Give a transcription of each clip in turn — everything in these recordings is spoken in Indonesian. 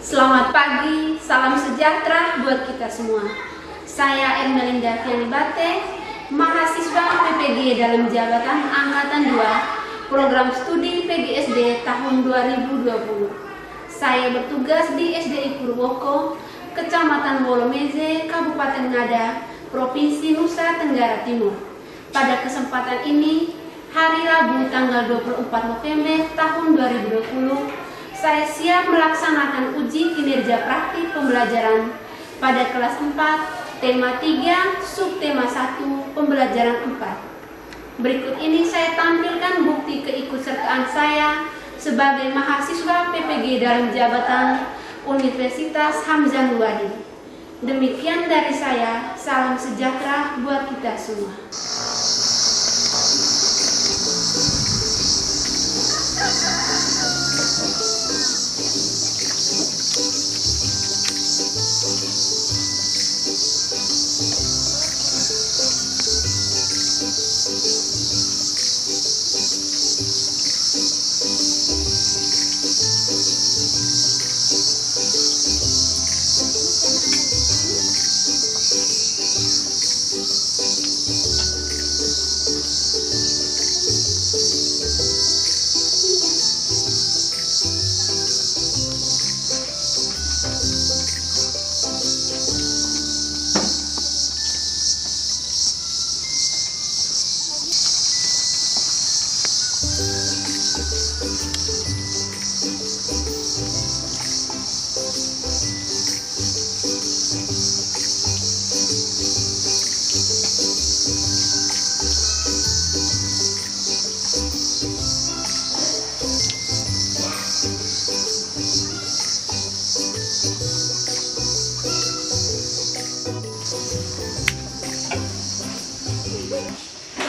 Selamat pagi, salam sejahtera buat kita semua. Saya Ermelinda Fianibate, mahasiswa PPG dalam jabatan Angkatan 2, Program Studi PGSD tahun 2020. Saya bertugas di SDI Purwoko, Kecamatan Wolomeze, Kabupaten Ngada, Provinsi Nusa Tenggara Timur. Pada kesempatan ini, hari Rabu tanggal 24 November tahun 2020, saya siap melaksanakan uji kinerja praktik pembelajaran pada kelas 4, tema 3, subtema 1, pembelajaran 4. Berikut ini saya tampilkan bukti keikutsertaan saya sebagai mahasiswa PPG dalam jabatan Universitas Hamzah Nuwadi. Demikian dari saya, salam sejahtera buat kita semua.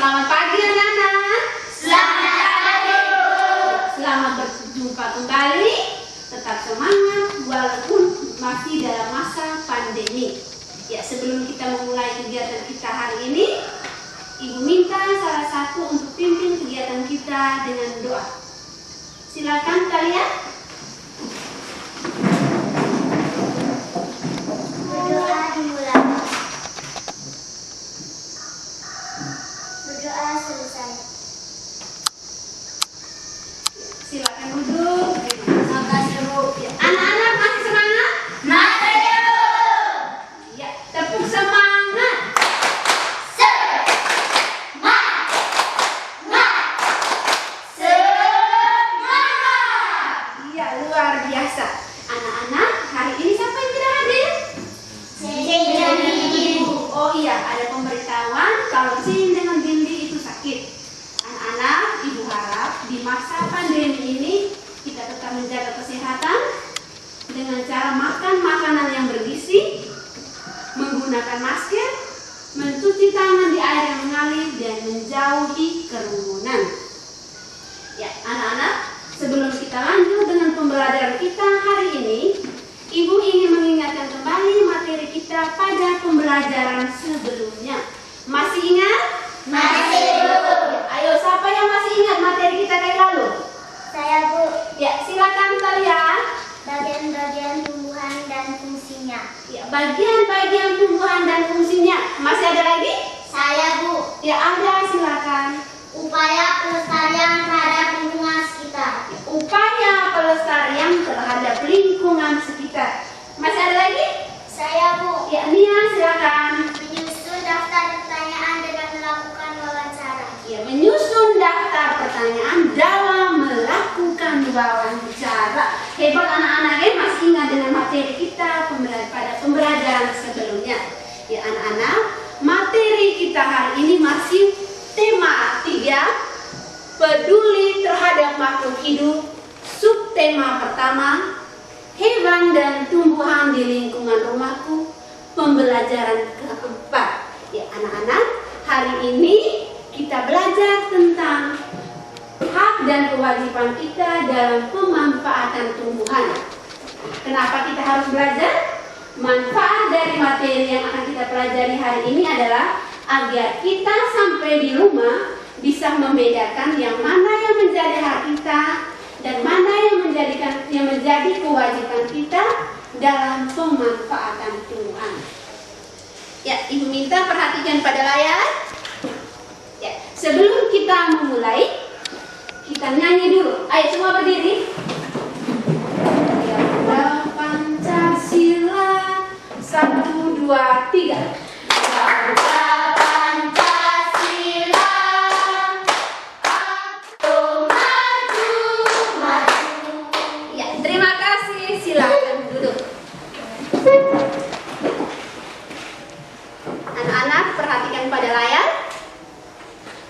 Selamat pagi anak-anak. Selamat pagi. Selamat berjumpa kembali. Tetap semangat walaupun masih dalam masa pandemi. Ya, sebelum kita memulai kegiatan kita hari ini, Ibu minta salah satu untuk pimpin kegiatan kita dengan doa. Silakan kalian. Berdoa dimulai. Berdoa selesai. Silakan duduk. Makasih Bu. Ya, anak-anak masih semangat? Masih. Ya, tepuk semangat. Iya, luar biasa. Anak-anak, hari ini siapa yang tidak hadir? Oh iya, ada pemberitahuan kalau Sin dengan Dindi itu sakit. Anak-anak, Ibu harap di masa pandemi ini kita tetap menjaga kesehatan dengan cara makan makanan yang bergizi, menggunakan masker, mencuci tangan di air yang mengalir, dan menjauhi kerumunan. Ya, anak-anak, sebelum kita lanjut dengan pembelajaran kita hari ini, Ibu ingin mengingatkan kembali materi kita pada pembelajaran sebelumnya. Masih ingat? Masih, Bu. Ya, ayo, siapa yang masih ingat materi kita kayak lalu? Saya, Bu. Ya, silakan kalian. Bagian-bagian tumbuhan dan fungsinya. Ya, bagian-bagian tumbuhan dan fungsinya. Masih ada lagi? Saya, Bu. Ya, Anda silakan. Upaya pelestarian terhadap lingkungan sekitar. Upaya pelestarian terhadap lingkungan sekitar. Masih ada lagi? Saya, Bu. Ya, Nia silakan. Menyusun daftar pertanyaan dengan melakukan wawancara. Ya, menyusun daftar pertanyaan dalam melakukan wawancara. Hebat anak-anak ya, masih ingat dengan materi kita pada pembelajaran sebelumnya. Ya anak-anak, materi kita hari ini masih tema 3, peduli terhadap makhluk hidup. Subtema pertama, hewan dan tumbuhan di lingkungan rumahku. Pembelajaran keempat. Ya anak-anak, hari ini kita belajar tentang hak dan kewajiban kita dalam pemanfaatan tumbuhan. Kenapa kita harus belajar? Manfaat dari materi yang akan kita pelajari hari ini adalah agar kita sampai di rumah bisa membedakan yang mana yang menjadi hak kita dan mana yang menjadi menjadi kewajiban kita dalam pemanfaatan tumbuhan. Ya, Ibu minta perhatikan pada layar. Ya, sebelum kita memulai, kita nyanyi dulu. Ayo semua berdiri. Garuda Pancasila, 1, 2, 3. Garuda Pancasila, aku maju, maju. Ya, terima kasih. Silakan duduk. Anak-anak, perhatikan pada layar.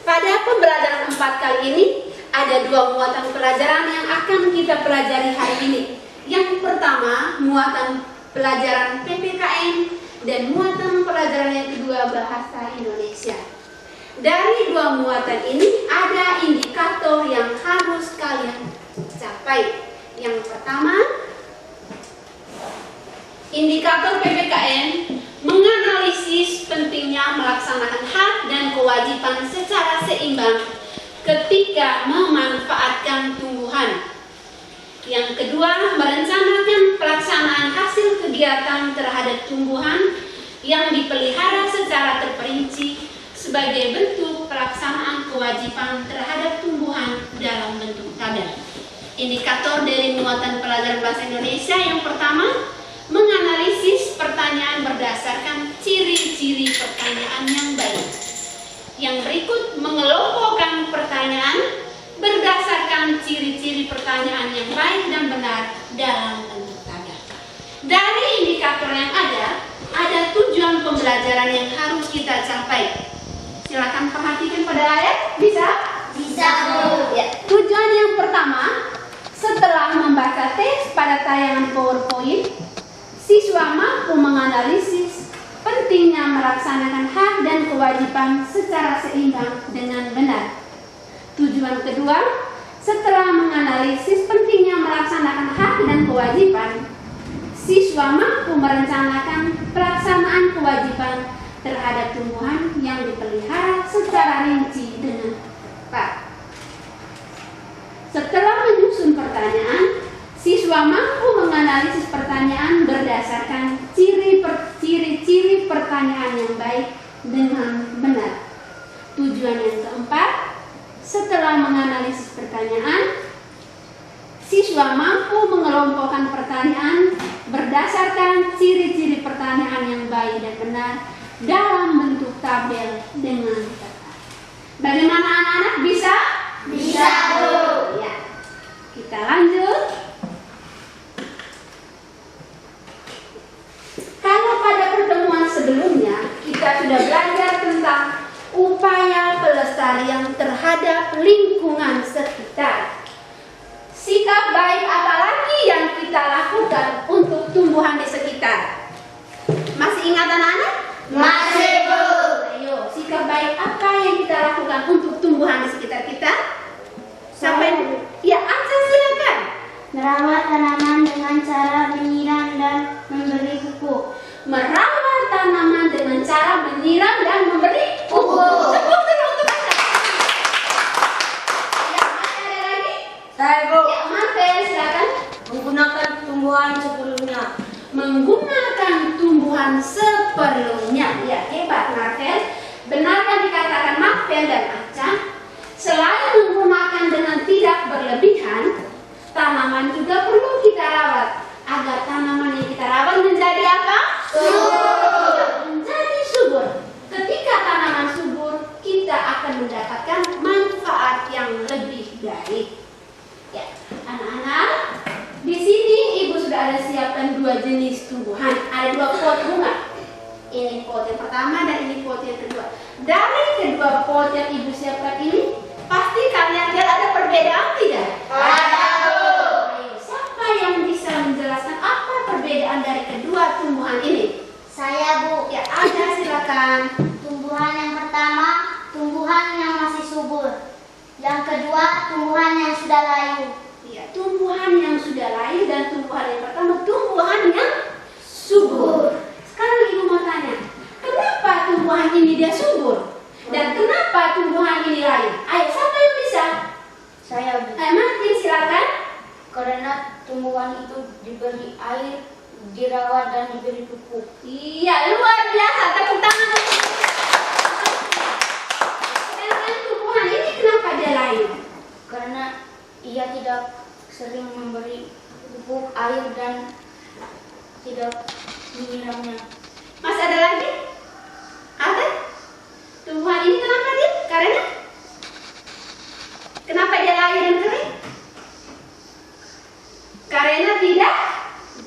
Pada pembelajaran 4 kali ini, ada 2 muatan pelajaran yang akan kita pelajari hari ini. Yang pertama, muatan pelajaran PPKN, dan muatan pelajaran yang kedua, bahasa Indonesia. Dari 2 muatan ini, ada indikator yang harus kalian capai. Yang pertama, indikator PPKN menganalisis pentingnya melaksanakan hak dan kewajiban secara seimbang ketika memanfaatkan tumbuhan. Yang kedua, merencanakan pelaksanaan hasil kegiatan terhadap tumbuhan yang dipelihara secara terperinci sebagai bentuk pelaksanaan kewajiban terhadap tumbuhan dalam bentuk tabel. Indikator dari muatan pelajaran bahasa Indonesia yang pertama, menganalisis pertanyaan berdasarkan ciri-ciri pertanyaan yang baik. Yang berikut, mengelompokkan pertanyaan berdasarkan ciri-ciri pertanyaan yang baik dan benar dalam bentuk tabel. Dari indikator yang ada tujuan pembelajaran yang harus kita capai. Silakan perhatikan pada layar. Bisa? Bisa, Bu. Ya. Tujuan yang pertama, setelah membaca teks pada tayangan PowerPoint, siswa mampu menganalisis pentingnya melaksanakan hak dan kewajiban secara seimbang dengan benar. Tujuan kedua, setelah menganalisis pentingnya melaksanakan hak dan kewajiban, siswa mampu merencanakan pelaksanaan kewajiban terhadap tumbuhan yang dipelihara secara rinci dengan tepat. Setelah menyusun pertanyaan, siswa mampu menganalisis pertanyaan berdasarkan ciri-ciri pertanyaan yang baik dengan benar. Tujuan yang keempat, setelah menganalisis pertanyaan, siswa mampu mengelompokkan pertanyaan berdasarkan ciri-ciri pertanyaan yang baik dan benar dalam bentuk tabel dengan tepat. Bagaimana anak-anak, bisa? Bisa, Bu. Ya. Kita lanjut. Kalau pada pertemuan sebelumnya kita sudah belajar tentang upaya pelestarian terhadap lingkungan sekitar. Sikap baik apa lagi yang kita lakukan untuk tumbuhan di sekitar? Masih ingat anak-anak? Masih, Bu. Ayo, sikap baik apa yang kita lakukan untuk tumbuhan di sekitar kita? Sampai ya, Aceh silakan. Merawat tanaman dengan cara menyiram dan memberi pupuk. Merawat tanaman dengan cara menyiram dan memberi pupuk. Tepuk tangan untuk Aceh. Ya, masih ada lagi? Saya, Bu. Ya, Marvel silakan. Menggunakan tumbuhan sepenuhnya. Menggunakan tumbuhan seperlunya. Ya, hebat Marvel. Benar yang dikatakan Marvel dan Aceh. Selain menggunakan dengan tidak berlebihan, tanaman juga perlu kita rawat agar tanaman yang kita rawat menjadi apa? Subur. Menjadi subur. Ketika tanaman subur, kita akan mendapatkan manfaat yang lebih baik. Ya, anak-anak, di sini Ibu sudah ada siapkan 2 jenis tumbuhan. Ada 2 pot bunga. Ini pot yang pertama dan ini pot yang kedua. Dari kedua pot yang Ibu siapkan ini, pasti kalian lihat ada perbedaan tidak? Ada, Bu. Ayo, siapa yang bisa menjelaskan apa perbedaan dari kedua tumbuhan ini? Saya, Bu. Ya, ada silakan. Tumbuhan yang pertama, tumbuhan yang masih subur. Yang kedua, tumbuhan yang sudah layu. Ya, tumbuhan yang sudah layu dan tumbuhan yang pertama, tumbuhan yang subur. Sekarang Ibu mau tanya, kenapa tumbuhan ini dia subur? Dan kenapa tumbuhan ini layu? Ayo, siapa yang bisa? Saya, Bu. Martin silakan. Karena tumbuhan tumbuhan itu diberi air, dirawat dan diberi pupuk. Iya, luar biasa. Tepuk tangan. Sedangkan tumbuhan ini kenapa dia lain? Karena ia tidak sering memberi pupuk, air dan tidak menyiramnya. Masih ada lagi? Ada? Tumbuhan ini kenapa dia? Kenapa dia lain dan kering? Karena tidak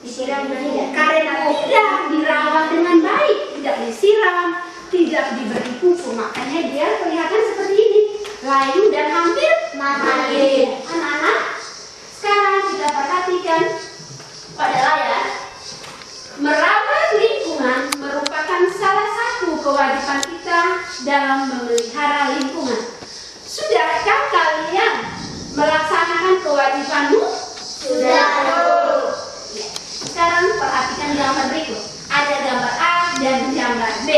Disiram dan tidak. Karena tidak dirawat dengan baik, tidak disiram, tidak diberi pupuk, makanya dia kelihatan seperti ini, layu dan hampir mati. Anak-anak, sekarang kita perhatikan pada layar, merawat lingkungan merupakan salah satu kewajiban kita dalam memelihara lingkungan. Sudahkah kalian melaksanakan kewajibanmu? Sudah. Ya. Sekarang perhatikan gambar berikut. Ada gambar A dan gambar B.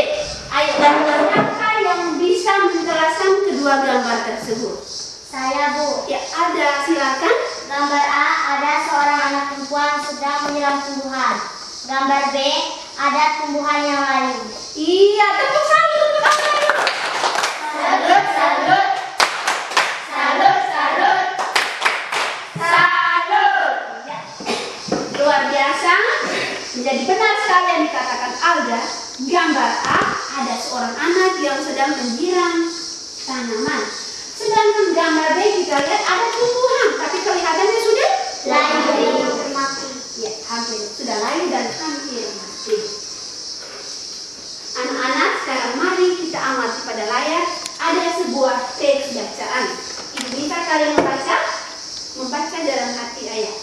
Ayo, siapa yang bisa menjelaskan kedua gambar tersebut? Saya, Bu. Ya, ada, silakan. Gambar A, ada seorang anak perempuan sedang menyiram tumbuhan. Gambar B, ada tumbuhan yang lain. Iya, tepuk salut untuk apa? Salut, salut. Salut, salut. Salut. Ya. Luar biasa. Menjadi benar sekali yang dikatakan Alda. Gambar A, ada seorang anak yang sedang menyiram tanaman. Sedangkan gambar B kita lihat ada tumbuhan, tapi kelihatannya sudah Lain. mati. Ya, hampir sudah layu dan hampir mati. Anak-anak, sekarang mari kita amati pada layar. Ada sebuah teks bacaan. Ibu minta kalian membaca dalam hati ayat.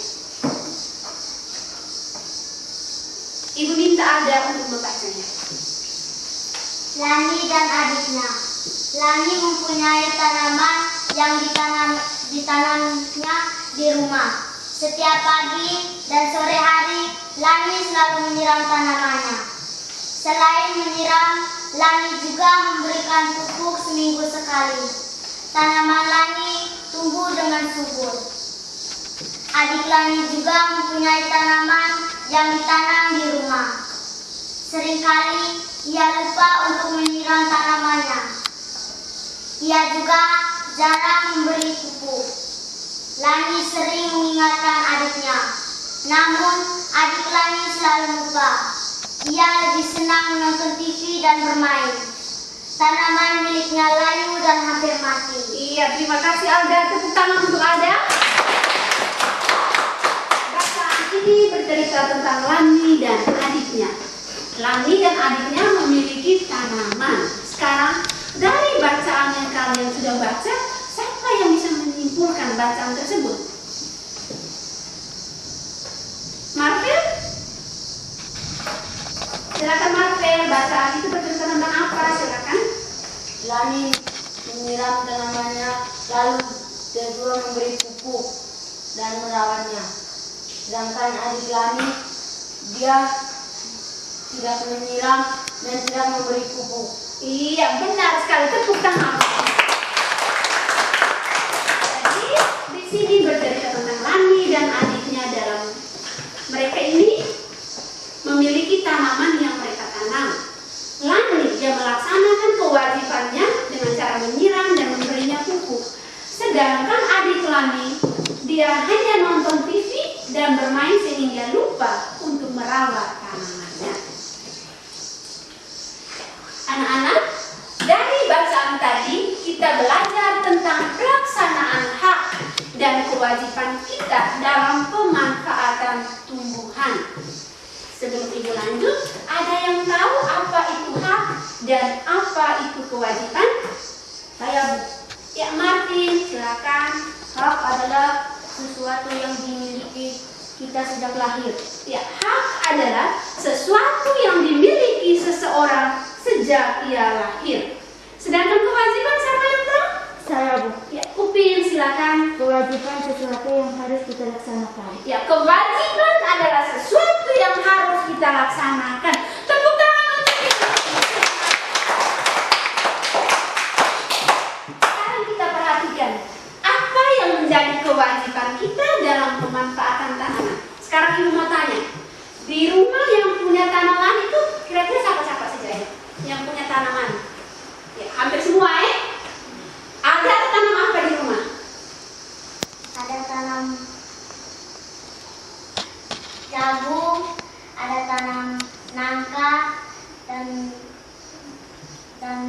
Ibu minta Alda untuk membacanya. Lani dan adiknya. Lani mempunyai tanaman yang ditanamnya di rumah. Setiap pagi dan sore hari, Lani selalu menyiram tanamannya. Selain menyiram, Lani juga memberikan pupuk seminggu sekali. Tanaman Lani tumbuh dengan subur. Adik Lani juga mempunyai tanaman yang ditanam di rumah. Seringkali ia lupa untuk menyiram tanamannya. Ia juga jarang memberi pupuk. Lani sering mengingatkan adiknya, namun adik Lani selalu lupa. Ia lebih senang menonton TV dan bermain. Tanaman miliknya layu dan hampir mati. Iya, terima kasih Alda. Tepuk tangan untuk Alda. Bacaan ini bercerita tentang Lani dan adiknya. Lani dan adiknya memiliki tanaman. Sekarang dari bacaan yang kalian sudah baca, siapa yang bisa menyimpulkan bacaan tersebut? Marvel? Silakan Marvel, bacaan itu bercerita tentang apa? Silakan. Lani menyiram tanamannya, lalu dia juga memberi pupuk dan merawatnya. Sedangkan adik Lani, dia tidak menyiram dan tidak memberi pupuk. Iya, benar sekali. Tepuk tangan. Jadi, di sini bercerita tentang Lani dan adiknya dalam mereka ini memiliki tanaman yang mereka tanam. Lani dia melaksanakan kewajibannya dengan cara menyiram dan memberinya pupuk. Sedangkan adik Lani dia hanya nonton TV dan bermain sehingga lupa untuk merawat tanamannya. Anak-anak, dari bacaan tadi kita belajar tentang pelaksanaan hak dan kewajiban kita dalam pemanfaatan tumbuhan. Sebelum ibu lanjut, ada yang tahu apa itu hak dan apa itu kewajiban? Saya, Bu. Ya, Martin, silakan. Hak adalah sesuatu yang dimiliki kita sejak lahir. Ya, hak adalah sesuatu yang dimiliki seseorang sejak ia lahir. Sedangkan kewajiban siapa yang tahu? Saya, Bu. Ya, Upin, silakan. Kewajiban sesuatu yang harus kita laksanakan. Ya, kewajiban adalah sesuatu yang harus kita laksanakan. Tepuk tangan untuk kita. Sekarang kita perhatikan apa yang menjadi kewajiban kita dalam pemanfaatan tanaman. Sekarang Ibu mau tanya, di rumah yang punya tanaman itu kira-kira siapa-siapa saja ya? Yang punya tanaman? Ya, hampir semua ya? Ada tanam apa di rumah? Ada tanam jagung, ada tanam nangka dan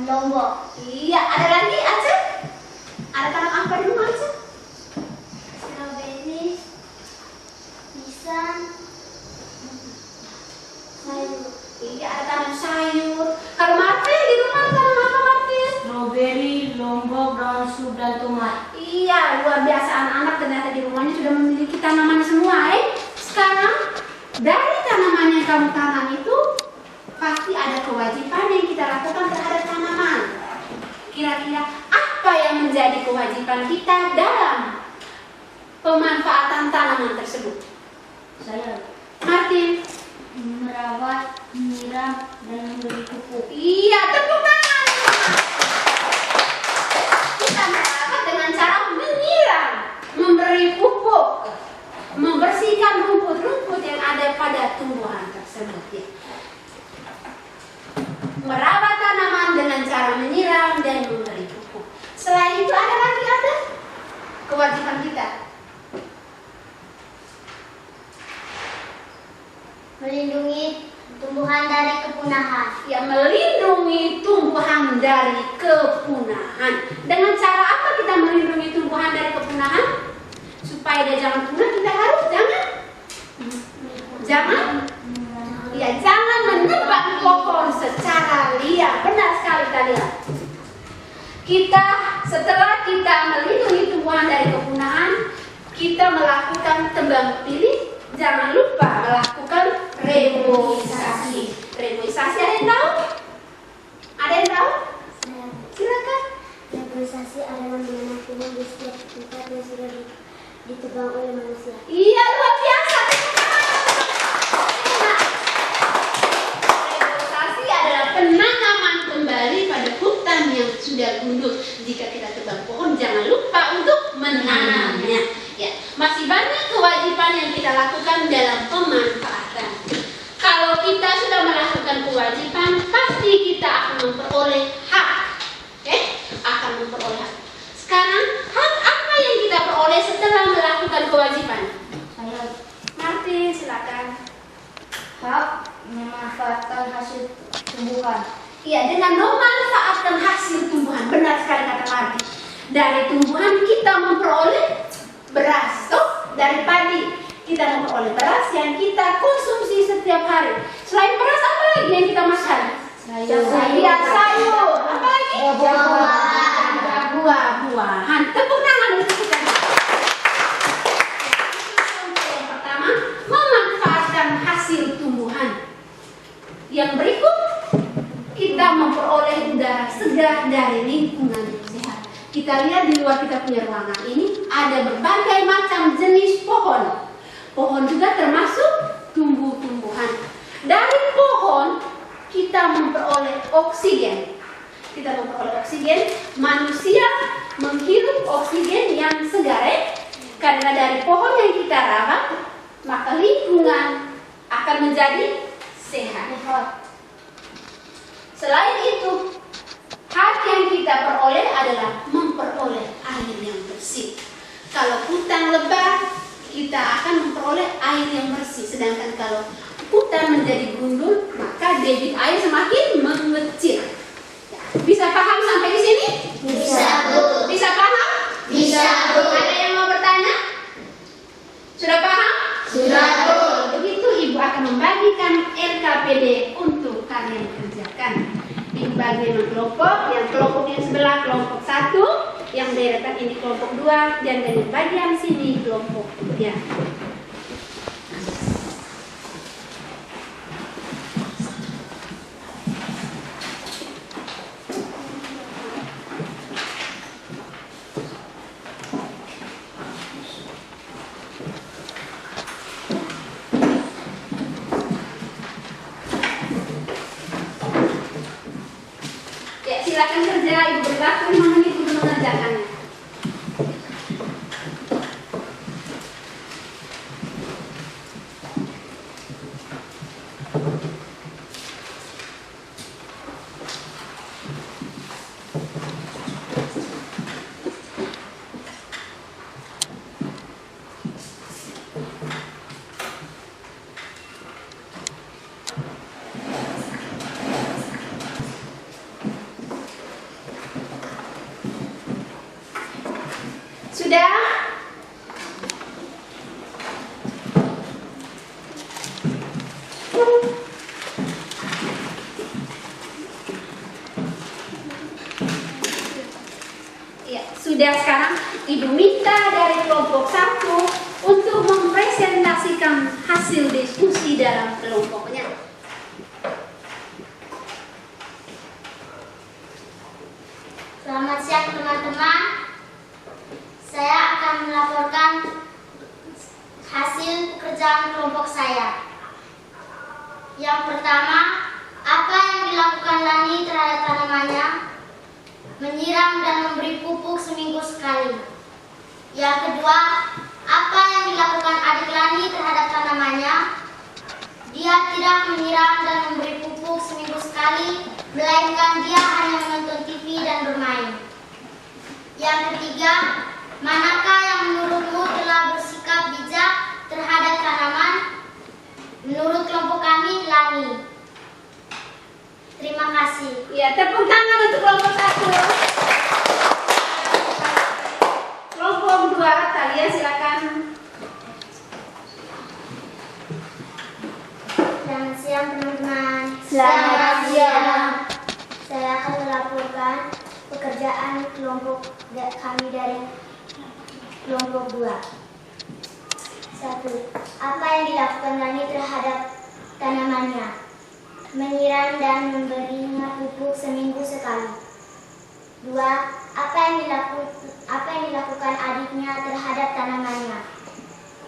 lombok. Iya, ada lagi Aceh? Ada tanam apa di rumah Aceh? Stroberi, pisang, sayur. Iya, ada tanam sayur. Kalau Martin di rumah tanam apa Martin? Stroberi, lombok, daun sup, dan tomat. Iya, luar biasa anak-anak ternyata di rumahnya sudah memiliki tanaman semua. Sekarang dari tanaman yang kamu tanam itu pasti ada kewajiban yang kita lakukan terhadap tanaman. Kira-kira apa yang menjadi kewajiban kita dalam pemanfaatan tanaman tersebut? Saya Martin. merawat, menyiram, dan memberi pupuk. Iya, tepuk tangan. Kita merawat dengan cara menyiram, memberi pupuk, membersihkan rumput-rumput yang ada pada tumbuhan tersebut. Ya. Merawat tanaman dengan cara menyiram dan memberi pupuk. Selain itu ada kewajiban kita. Melindungi tumbuhan dari kepunahan. Ya, melindungi tumbuhan dari kepunahan. Dengan cara apa kita melindungi tumbuhan dari kepunahan? Supaya dia jangan punah, kita harus jangan menebang pohon secara liar. Benar sekali kalian. Setelah kita melindungi tumbuhan dari kepunahan, kita melakukan tebang pilih. Jangan lupa melakukan reboisasi. Reboisasi ada yang tahu? Ada yang tahu? Silakan. Reboisasi adalah menanam pohon di setiap tempat yang sudah ditebang oleh manusia. Iya, luar biasa. Reboisasi adalah penanaman kembali pada hutan yang sudah gundul. Jika kita tebang pohon, jangan lupa untuk menanamnya. Ya, masih banyak kewajiban yang kita lakukan dalam pemanfaatan. Kalau kita sudah melakukan kewajiban, pasti kita akan memperoleh hak. Akan memperoleh hak. Sekarang, hak apa yang kita peroleh setelah melakukan kewajiban? Saya Martin, silakan. hak memanfaatkan hasil tumbuhan. Iya, dengan memanfaatkan hasil tumbuhan. Benar sekali kata Martin. Dari tumbuhan kita memperoleh beras, dari padi kita memperoleh beras yang kita konsumsi setiap hari. Selain beras, apa lagi yang kita makan? Sayur. Apa lagi? Buah-buahan. Tepuk tangan untuk kita. Yang pertama, memanfaatkan hasil tumbuhan. Yang berikut, kita memperoleh udara segar dari lingkungan yang sehat. Kita lihat di luar kita punya ruangan ini ada berbagai macam jenis pohon. Pohon juga termasuk tumbuh-tumbuhan. Dari pohon kita memperoleh oksigen. Manusia menghirup oksigen yang segar. Karena dari pohon yang kita rawat, maka lingkungan akan menjadi sehat. Selain itu, hak yang kita peroleh adalah memperoleh air yang bersih. Kalau hutan lebat, kita akan memperoleh air yang bersih. Sedangkan kalau hutan menjadi gundul, maka debit air semakin mengecil. Bisa paham sampai di sini? Bisa, Bu. Bisa paham? Bisa, Bu. Ada yang mau bertanya? Sudah paham? Sudah, Bu. Kalau begitu, Ibu akan membagikan RKPD untuk kalian kerjakan. Dibagi dengan kelompok, yang kelompok yang sebelah kelompok 1, yang deretan ini kelompok 2, dan dari bagian sini kelompok 3. Silakan kerja, Ibu berlaku 5 menit untuk mengerjakannya. dalam kelompoknya. Selamat siang teman-teman. Saya akan melaporkan hasil pekerjaan kelompok saya. Yang pertama, apa yang dilakukan Lani terhadap tanamannya? Menyiram dan memberi pupuk seminggu sekali. Yang kedua, apa yang dilakukan adik Lani terhadap tanamannya? Dia tidak menyiram dan memberi pupuk seminggu sekali, melainkan dia hanya menonton TV dan bermain. Yang ketiga, manakah yang menurutmu telah bersikap bijak terhadap tanaman? Menurut kelompok kami, Lani. Terima kasih. Ya, tepuk tangan untuk kelompok 1. Kelompok 2, kalian silakan. Selamat siang teman-teman. Selamat siang. Saya akan melaporkan pekerjaan kelompok kami dari kelompok 2. 1. Apa yang dilakukan Lani terhadap tanamannya? Menyiram dan memberinya pupuk seminggu sekali. 2. Apa yang dilakukan adiknya terhadap tanamannya?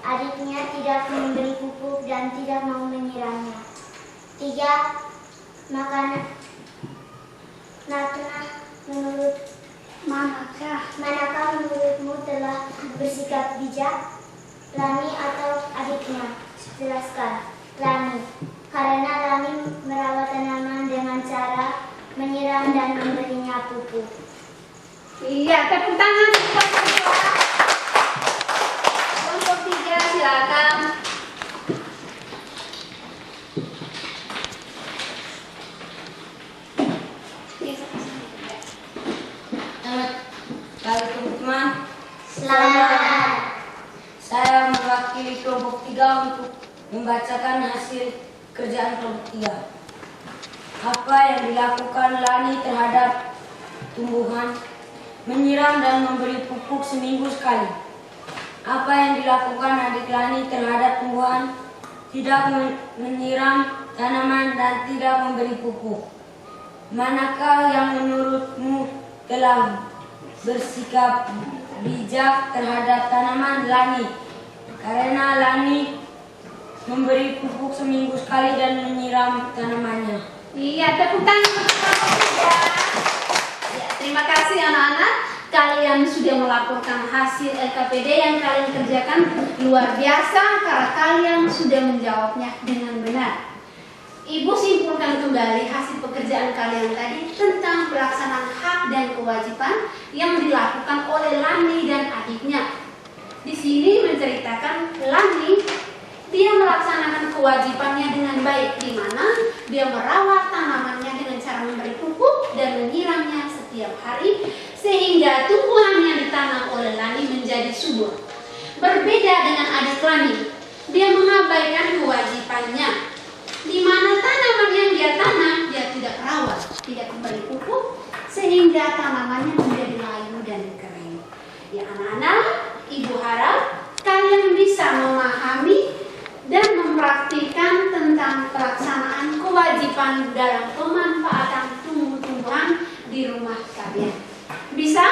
Adiknya tidak memberi pupuk dan tidak mau menyiramnya. 3. Manakah menurutmu telah bersikap bijak? Lani atau adiknya? Jelaskan. Lani. Karena Lani merawat tanaman dengan cara menyiram dan memberinya pupuk. Iya, tepuk tangan untuk kelompok 2. Kelompok 3, silakan. Selamat pagi teman-teman. Selamat. Saya mewakili kelompok 3 untuk membacakan hasil kerjaan kelompok 3. Apa yang dilakukan Lani terhadap tumbuhan? Menyiram dan memberi pupuk seminggu sekali. Apa yang dilakukan adik Lani terhadap tumbuhan? Tidak menyiram tanaman dan tidak memberi pupuk. Manakah yang menurutmu telah bersikap bijak terhadap tanaman? Lani. Karena Lani memberi pupuk seminggu sekali dan menyiram tanamannya. Iya, tepuk tangan untuk kelompok 3. Ya, terima kasih anak-anak. Kalian sudah melaporkan hasil LKPD yang kalian kerjakan luar biasa karena kalian sudah menjawabnya dengan benar. Ibu simpulkan kembali hasil pekerjaan kalian tadi tentang pelaksanaan hak dan kewajiban yang dilakukan oleh Lani dan adiknya. Di sini menceritakan Lani, dia melaksanakan kewajibannya dengan baik, di mana dia merawat tanamannya dengan cara memberi pupuk dan menyiramnya setiap hari sehingga tumbuhan yang ditanam oleh Lani menjadi subur. Berbeda dengan adik Lani, dia mengabaikan kewajibannya, di mana tanaman yang dia tanam dia tidak rawat, tidak memberi pupuk sehingga tanamannya menjadi layu dan kering. Ya anak-anak, ibu harap kalian bisa memahami dan mempraktikkan tentang pelaksanaan kewajiban dalam pemanfaatan tumbuh-tumbuhan di rumah kalian. Bisa?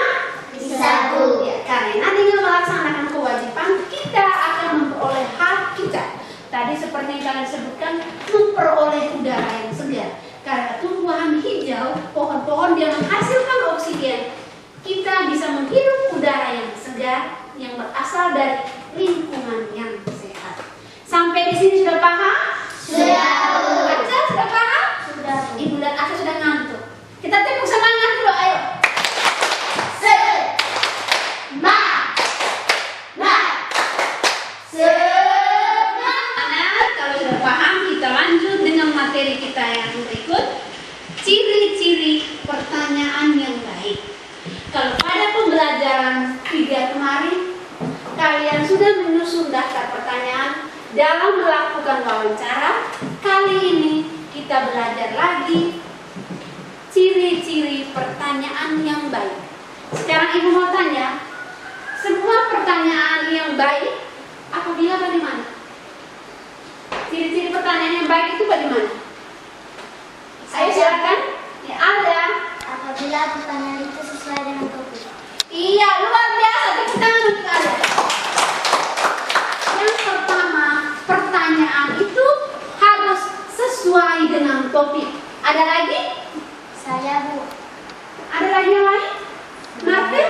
Bisa, Bu. Ya, karena dengan melaksanakan kewajiban kita akan memperoleh hak kita. Tadi seperti yang kalian sebutkan, memperoleh udara yang segar. Karena tumbuhan hijau, pohon-pohon yang menghasilkan oksigen, kita bisa menghirup udara yang segar yang berasal dari lingkungan yang sehat. Sampai di sini sudah paham? Sudah, Bu. Aca sudah paham? Sudah, Bu. Ibu dan Aca sudah ngantuk. Kita tepuk semangat dulu, ayo. Anak, kalau sudah paham, kita lanjut dengan materi kita yang berikut. Ciri-ciri pertanyaan yang baik. Kalau pada pembelajaran 3 kemarin, kalian sudah menyusun daftar pertanyaan dalam melakukan wawancara. Kali ini kita belajar lagi ciri-ciri pertanyaan yang baik. Sekarang ibu mau tanya, sebuah pertanyaan yang baik apabila bagaimana? Ciri-ciri pertanyaan itu bagaimana? Ayo silakan. Ya, ada. Apabila pertanyaan itu sesuai dengan topik. Iya, luar biasa. Tepuk tangan untuk Ada. Yang pertama, pertanyaan itu harus sesuai dengan topik. Ada lagi? Saya, Bu. Ada lagi yang lain? Martin?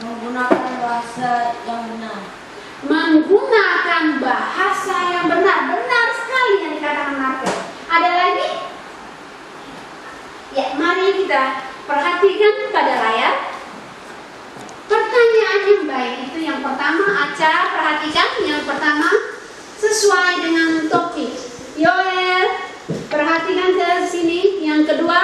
Menggunakan bahasa yang benar. Menggunakan bahasa yang benar. Benar sekali yang dikatakan Martin. Ada lagi? Ya, mari kita perhatikan pada layar. Pertanyaan yang baik itu yang pertama, Aca, perhatikan. Yang pertama, sesuai dengan topik. Yoel, perhatikan ke sini. Yang kedua,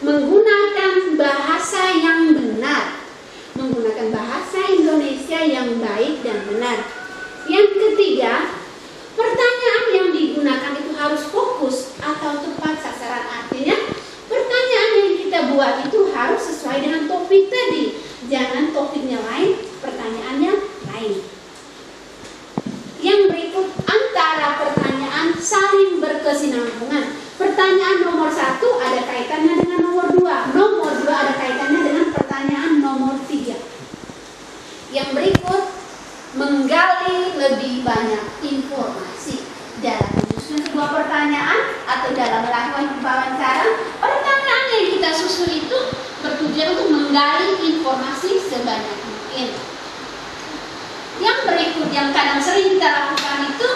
menggunakan bahasa yang benar. Menggunakan bahasa Indonesia yang baik dan benar. Yang ketiga, pertanyaan yang digunakan itu harus fokus atau tepat sasaran. Artinya, pertanyaan yang kita buat itu harus sesuai dengan topik tadi. Jangan topiknya lain, pertanyaannya lain. Yang berikut, antara pertanyaan saling berkesinambungan. Pertanyaan nomor 1 ada kaitannya dengan nomor 2. Nomor 2 ada kaitannya dengan pertanyaan nomor 3. Yang berikut, menggali lebih banyak informasi. Dalam menyusun sebuah pertanyaan atau dalam melakukan wawancara, pertanyaan yang kita susun itu bertujuan untuk menggali informasi sebanyak mungkin. Yang berikut yang kadang sering kita lakukan itu,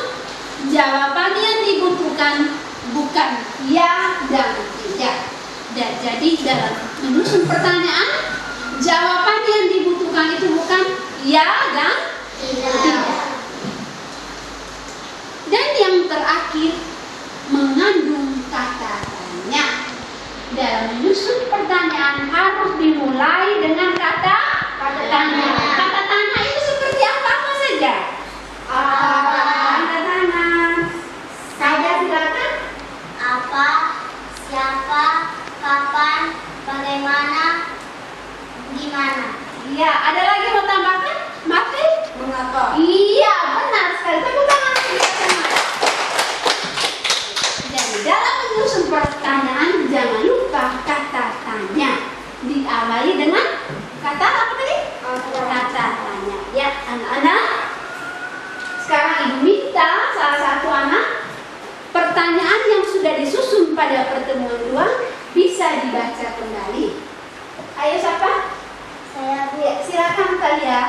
jawaban yang dibutuhkan bukan ya dan tidak. Dan jadi dalam menyusun pertanyaan, jawaban yang dibutuhkan itu bukan ya dan tidak. Dan yang terakhir, mengandung kata tanya. Dalam menyusun pertanyaan harus dimulai dengan kata tanya. Kata tanya itu seperti apa saja? Kata tanya. Saya silakan. Apa, siapa, kapan, bagaimana, gimana. Iya, ada lagi mau tambahkan? Mati? Mengapa? Iya, benar sekali. Tepuk tangan. Jadi dalam menyusun pertanyaan jangan lupa kata tanya. Diawali dengan kata apa tadi? Kata tanya. Ya, anak-anak. Sekarang Ibu minta salah satu anak pertanyaan yang sudah disusun pada pertemuan 2 bisa dibaca kembali. Ayo siapa? Saya, Bu. Ya, silakan Talia.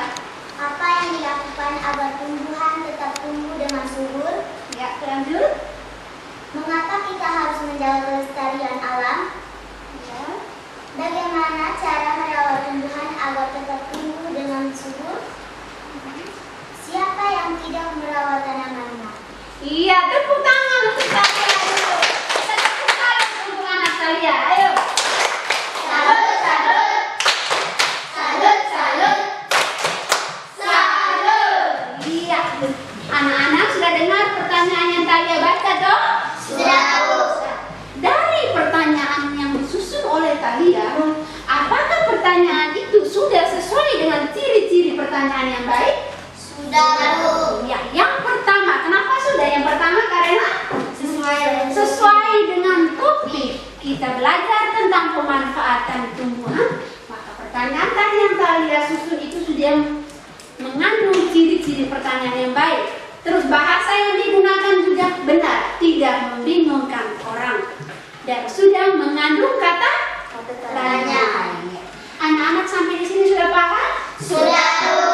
Apa yang dilakukan agar tumbuhan tetap tumbuh dengan subur? Ya, lanjut. Mengapa kita harus menjaga kelestarian alam? Ya. Bagaimana cara merawat tumbuhan agar tetap tumbuh dengan subur? Siapa yang tidak merawat tanamannya? Iya, tepuk tangan untuk Talia dulu. Kita tepuk tangan untuk anak Talia. Ayo. Salut, salut. Salut, salut. Salut. Iya. Anak-anak sudah dengar pertanyaan yang Talia baca dong? Sudah, Bu. Dari pertanyaan yang disusun oleh Talia, apakah pertanyaan itu sudah sesuai dengan ciri-ciri pertanyaan yang baik? Sudah, Bu. Ya, yang pertama, kenapa sudah? Yang pertama karena sesuai dengan topik. Kita belajar tentang pemanfaatan tumbuhan, maka pertanyaan tadi yang Talia susun itu sudah mengandung ciri-ciri pertanyaan yang baik. Terus bahasa yang digunakan juga benar, tidak membingungkan orang. Dan sudah mengandung kata tanya. Anak-anak sampai di sini sudah paham? Sudah, Bu.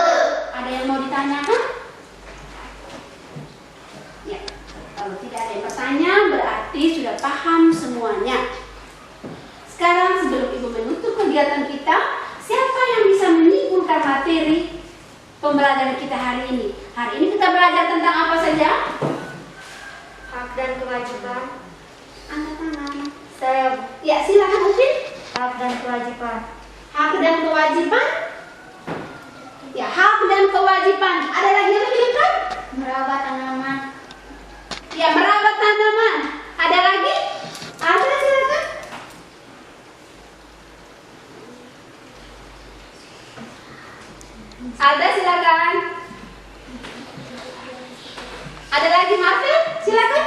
Ada yang mau ditanyakan? Ya, kalau tidak ada yang bertanya berarti sudah paham semuanya. Sekarang sebelum Ibu menutup kegiatan kita, siapa yang bisa menyimpulkan materi pembelajaran kita hari ini? Hari ini kita belajar tentang apa saja? Hak dan kewajiban. Angkat tangan. Saya, Ya, silakan Upin. hak dan kewajiban. Hak dan kewajiban. Ya, hak dan kewajiban. Ada lagi yang lebih lengkap? Merawat tanaman. Ya, merawat tanaman. Ada lagi? Ada, silakan. Ada, silakan. Ada lagi Marvin? Silakan.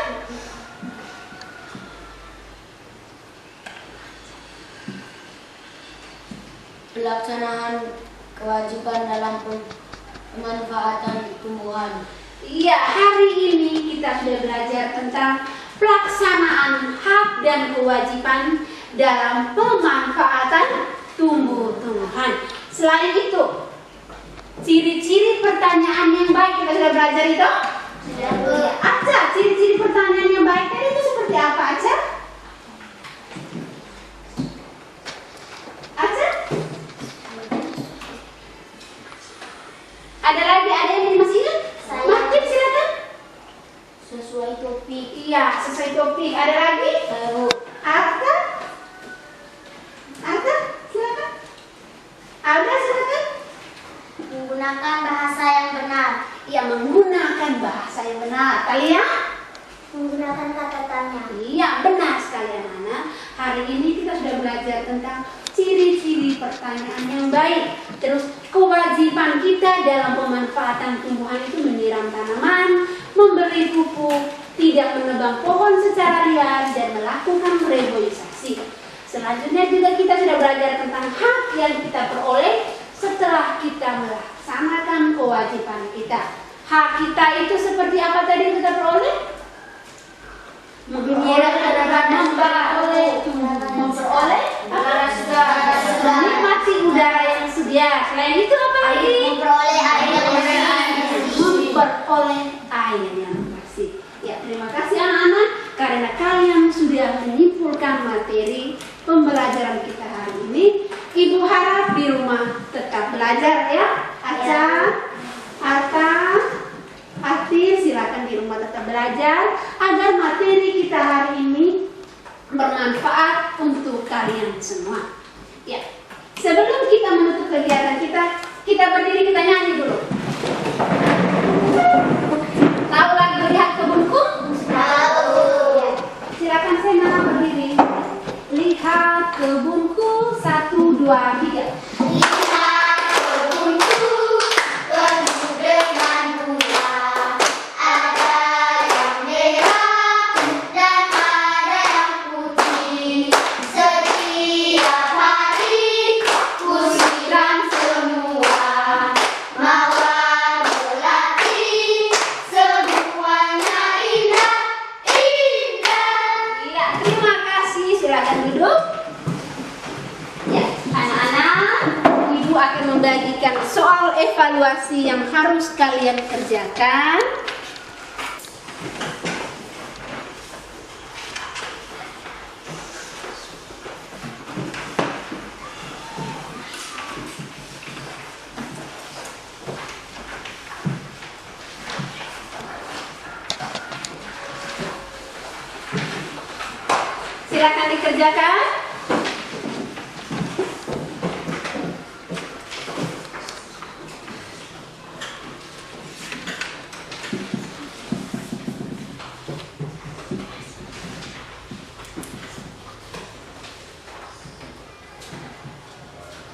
kewajiban dalam pemanfaatan tumbuhan. Iya, hari ini kita sudah belajar tentang pelaksanaan hak dan kewajiban dalam pemanfaatan tumbuh-tumbuhan. Selain itu, ciri-ciri pertanyaan yang baik kita sudah belajar itu? Sudah. Aca, ciri-ciri pertanyaan yang baik tadi itu seperti apa, Aca? Aca? Ada lagi, ada yang masih ingat? Saya. Makin silakan. Sesuai topik. Iya, sesuai topik. Ada lagi? Baru Arta? Arta, silakan. Alda, silakan. Menggunakan bahasa yang benar. Ya, menggunakan bahasa yang benar. Kalian? Menggunakan kata tanya. Iya, benar sekali anak-anak. Hari ini kita sudah belajar tentang ciri-ciri pertanyaan yang baik. Terus kewajiban kita dalam pemanfaatan tumbuhan itu menyiram tanaman, memberi pupuk, tidak menebang pohon secara liar, dan melakukan reboisasi. Selanjutnya juga kita sudah belajar tentang hak yang kita peroleh setelah kita melaksanakan kewajiban kita. Hak kita itu seperti apa tadi yang kita peroleh? Menyiram tanaman, memperoleh menikmati udara yang segar. Selain itu apa lagi? Memperoleh air yang bersih. Memperoleh air yang bersih. Ya, terima kasih anak-anak karena kalian sudah menyimpulkan materi pembelajaran kita hari ini. Ibu harap di rumah tetap belajar ya. Aca, Arta, Hati, silakan di rumah tetap belajar agar materi kita hari ini bermanfaat untuk kalian semua. Ya, sebelum kita menutup kegiatan kita berdiri, kita nyanyi dulu. Tahu lagu Lihat Kebunku? Tahu. Ya, silakan Sena berdiri. Lihat kebunku, 1, 2, 3. Lihat kebunku penuh dengan bunga. Ada yang merah dan ada yang putih. Setiap hari ku siram semua. Mawar melati semuanya indah, indah. Iya, terima kasih. Silakan duduk. Ya, anak-anak, Ibu akan membagikan soal evaluasi yang harus kalian kerjakan. Silakan dikerjakan.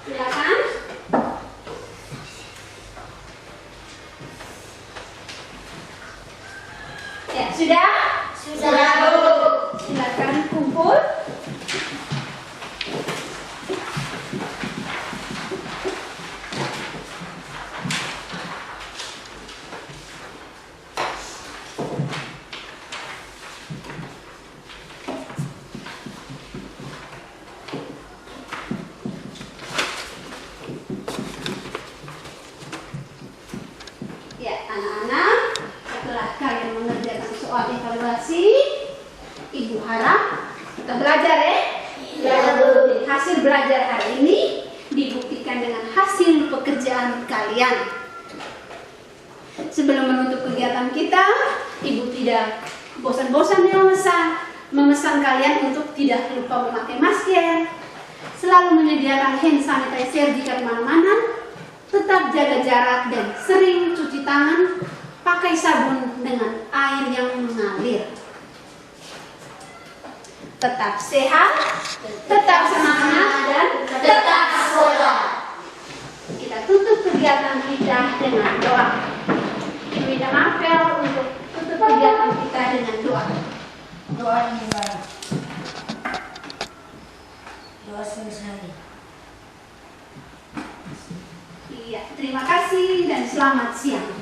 Silakan. Ya, sudah? Sudah. Silakan kumpul. Ya, anak-anak, setelah kalian mengerjakan soal evaluasi, Ibu harap kita belajar ya. Hasil belajar hari ini dibuktikan dengan hasil pekerjaan kalian. Sebelum menutup kegiatan kita, Ibu tidak bosan-bosan memesan kalian untuk tidak lupa memakai masker, selalu menyediakan hand sanitizer jika kemana-mana, tetap jaga jarak dan sering cuci tangan pakai sabun dengan air yang mengalir. Tetap sehat, tetap semangat, dan Tetap sekolah. kita tutup kegiatan kita dengan doa. Kita apel untuk tutup kegiatan kita dengan doa. doa yang baik. Doa selesai. Terima kasih dan selamat siang.